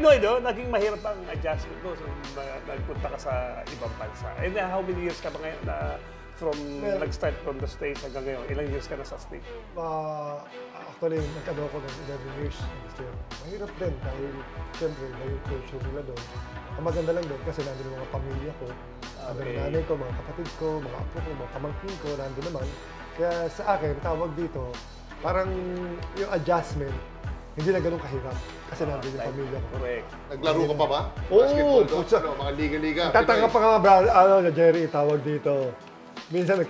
Pinoy, no? Naging mahirap ang adjustment mo so, nagpunta ka sa ibang bansa. And how many years ka ba ngayon na nag-start from the States hanggang ngayon? Ilang years ka na sa States? Actually, nagkano ako ng 11 years. Mahirap din dahil siyempre, dahil culture nila doon. Ang maganda lang doon kasi nandun yung mga pamilya ko, nandun yung nanay ko, mga kapatid ko, mga apo ko, mga pamangkin ko, nandun naman. Kaya sa akin, tawag dito, parang yung adjustment, hindi na ganun kahirap kasi nandun yung pamilya ko. Correct. Naglaro ka pa ba? Oo! Basketball doon? Mga liga-liga? Tatanga pa nga, Jerry, tawag dito. Minsan,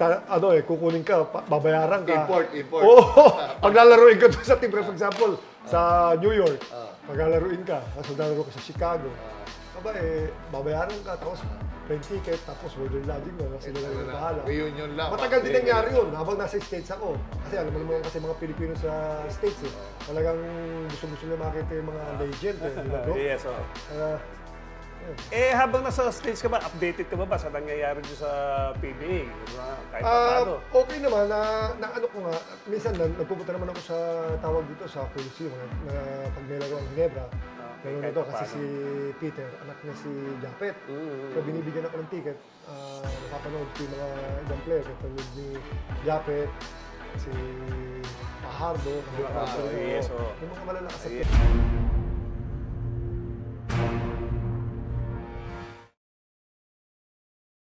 kukunin ka, babayaran ka. Import. Oo! Paglalaruin ka doon sa team, for example, sa New York, paglalaruin ka, tapos maglalaro ka sa Chicago. Babayaran ka, tapos plane ticket, tapos boarding lodging mo, sila lang yung bahala. Reunion lang. Matagal din nangyari yun, habang nasa States ako. Kasi alam mo naman kasi mga Pilipino sa States eh. Talagang gusto nila makita yung mga legend eh. Yes, habang nasa States ka ba, updated ka ba sa nangyayari dyan sa PBA? Kahit paano? Okay naman, na ano ko nga, minsan nagpupunta naman ako sa tawag dito sa Coliseum na pag may laro ang Ginebra. Meron ito kasi si Peter, anak niya si Japet. So binibigyan ako ng ticket, napapanood ko yung mga ibang player. Katulad ni Japet, si Pajardo, yung mga malalakas sa